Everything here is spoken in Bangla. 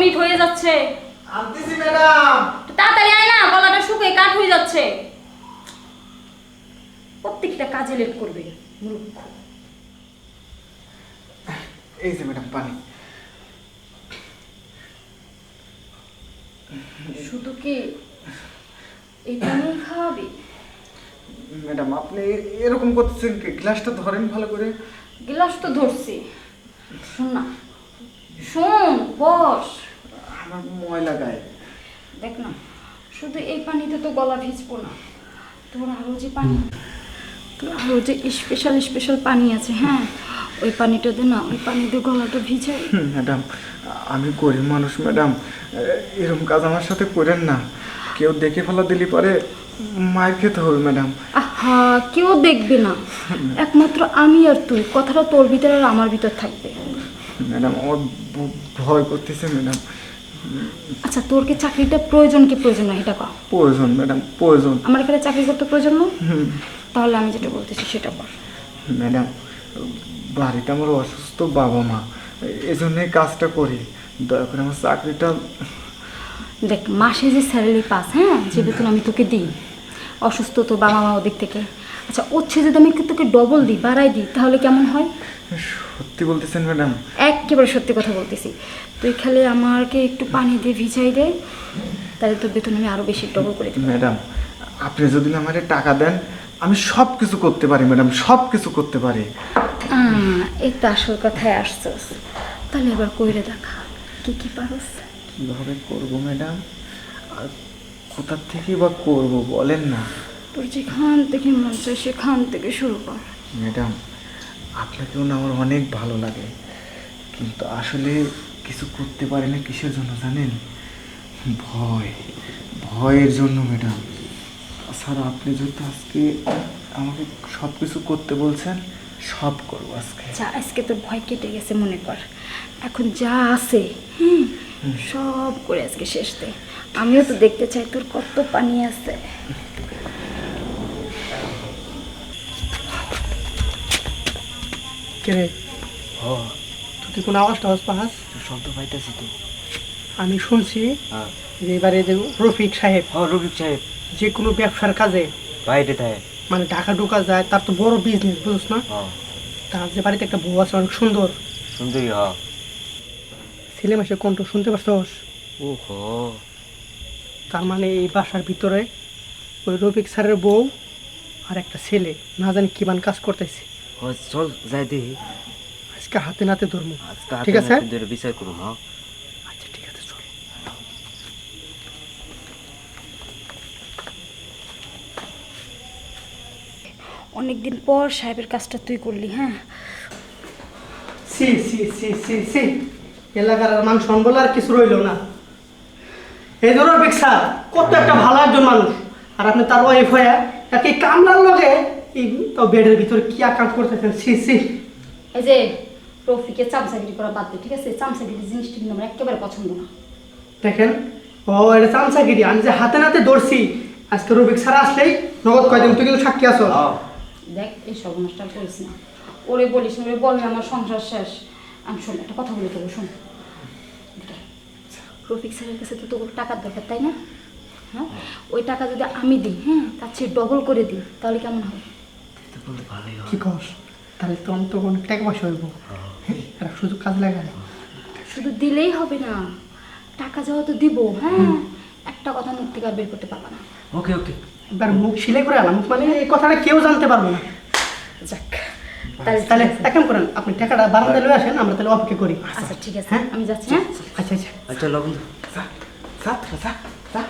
মিনিট হয়ে যাচ্ছে। আনতেছি ম্যাডাম। তাড়াতাড়ি আয় না, গলাটা শুকিয়ে কাঠ হয়ে যাচ্ছে। প্রত্যেকটা কাজে লেট করবে মূর্খ। এই যে ম্যাডাম পানি। শুধু কি এই পানি খাওয়াবি? ম্যাডাম আপনি এরকম করতেছেন, গ্লাসটা ধরেন ভালো করে। গ্লাস তো ধরছি। শোন না, শোন, বস। আমার ময়লা গায়ে। দেখ না, শুধু এই পানিতে তো গলা ভিজবো না, তোর আরো যে পানি, তোর আরো যে স্পেশাল স্পেশাল পানি আছে, হ্যাঁ ওই পানিটা দে না, ওই পানি দিয়ে গলাটা ভিজাই। ম্যাডাম আমি গরিব মানুষ ম্যাডাম, এরকম কাজ আমার সাথে করেন না। কেউ দেখে ফেলা দিলি পরে মায়ের খেতে হবে ম্যাডাম। আহা, কেউ দেখবে না, একমাত্র আমি আর তুই। কথাটা তোর ভিতরে আর আমার ভিতর থাকবে। ম্যাডাম আমার ভয় করতেছে ম্যাডাম। আচ্ছা, তোর কি চাকরিটা প্রয়োজন কি প্রয়োজন না এটা কর। প্রয়োজন ম্যাডাম, প্রয়োজন। আমার এখানে চাকরি করতে প্রয়োজন না? তাহলে আমি যেটা বলতেছি সেটা কর। ম্যাডাম বাড়িতে আমার অসুস্থ বাবা মা, এই জন্যই কাজটা করি। দয়া করে আমার চাকরিটা। দেখ, মাসে যে স্যালারি পাস, হ্যাঁ যে বেতন আমি তোকে দিই, অসুস্থ তো বাবা মা ওদিক থেকে, আচ্ছা ওচ্ছে যদি আমি তোকে ডবল দিই, বাড়াই দিই, তাহলে কেমন হয়? সত্যি বলতেছেন ম্যাডাম? একেবারে সত্যি কথা বলতেছি। তুই খালি আমাকে একটু পানি দিয়ে ভিজাই দে, তাহলে তোর বেতন আমি আরও বেশি ডবল করে দিই। ম্যাডাম আপনি যদি আমারে টাকা দেন, আমি সব কিছু করতে পারি ম্যাডাম, সব কিছু করতে পারি। এই তো আসল কথায় আসছস, তাহলে এবার কইরে দেখা কি কি পারস। কীভাবে করবো ম্যাডাম, আর কোথার থেকে বা করবো বলেন না। তোর যেখান থেকে মন চায় সেখান থেকে শুরু কর। ম্যাডাম আপনাকেও না আমার অনেক ভালো লাগে, কিন্তু আসলে কিছু করতে পারি না। কিসের জন্য জানেন? ভয়, ভয়ের জন্য ম্যাডাম। স্যার আপনি যদি আজকে আমাকে সব কিছু করতে বলছেন, সব করবো আজকে। আচ্ছা, আজকে তোর ভয় কেটে গেছে মনে কর, এখন যা আছে সব করে আজকে শেষ দে। আমিও তো দেখতে চাই তোর কত পানি আছে। কে তুই কি কোনো আওয়াজ টাওয়াজ পাস? শব্দ পাইতেছি তো। আমি শুনছি হ্যাঁ যে এবারে যে রফিক সাহেব রফিক সাহেব যে কোনো ব্যবসার কাজে বাইরে থাকে। মানে ঢাকা ঢোকা যায়, তার তো বড় বিজনেস, বুঝছ না? তার যে বাড়িতে একটা বউ আছে অনেক সুন্দর সুন্দরী। ছেলে মাসে কণ্ঠ শুনতে পারছস? ওহো, তার মানে এই বাসার ভিতরে ওই রফিক স্যারের বউ আর একটা ছেলে না জানি কি বান কাজ করতেছে। চল যাই দেখি। আজকে হাতে নাতে ধরবো। আজকে ঠিক আছে, ধরে বিচার করুন। আচ্ছা ঠিক আছে, চল। অনেকদিন পর সাহেবের কাজটা তুই করলি। হ্যাঁ, সি সি সি সি সি এলাকার আর মান সম্মান বলে আর কিছু রইল না। এই ধরো রফিক স্যার কত একটা ভালো একজন মানুষ, আর আপনি তার ওয়াইফ হয়ে তাকে কামলার লগে এই তাও বেডের ভিতরে কি আকাম করতেছেন। সি সি এই যে রফিকে চামচাগিরি করা বাদ দে, ঠিক আছে? চামচাগিরি জিনিসটা কিন্তু আমার একেবারে পছন্দ না। দেখেন, ও এটা চামচাগিরি। আমি যে হাতে নাতে ধরছি, আজকে রফিক স্যার আসলেই নগদ কয়দিন তুই কিন্তু সাক্ষী আছো। দেখ, এই সর্বনাশটা করিস না। ওরে বলিস না, ওরে বললে আমার সংসার শেষ। আমি শোন, একটা কথা বলে দেবো, শোন। রফিক স্যারের কাছে তো তোর টাকার দরকার, তাই না? হ্যাঁ, ওই টাকা যদি আমি দিই, হ্যাঁ তার চেয়ে ডবল করে দিই, তাহলে কেমন হবে? ভালোই কি কস? তাহলে তো আমি তো অনেক টাকা পয়সা হইব। আর শুধু কাজ লাগায় শুধু দিলেই হবে না, টাকা যাওয়া তো দিব। হ্যাঁ, একটা কথা মুখ থেকে আর বের করতে পারবা না। ওকে ওকে, এবার মুখ সিলাই করে আলাম, মানে এই কথাটা কেউ জানতে পারবো না। যাক, তাহলে এক কাম করেন, আপনি টাকাটা বারান্দায় লয়ে আসেন, আমরা তাহলে অপেক্ষা করি। আচ্ছা ঠিক আছে, হ্যাঁ? আমি যাচ্ছি। হ্যাঁ, আচ্ছা আচ্ছা আচ্ছা লবণ। যা যা যা।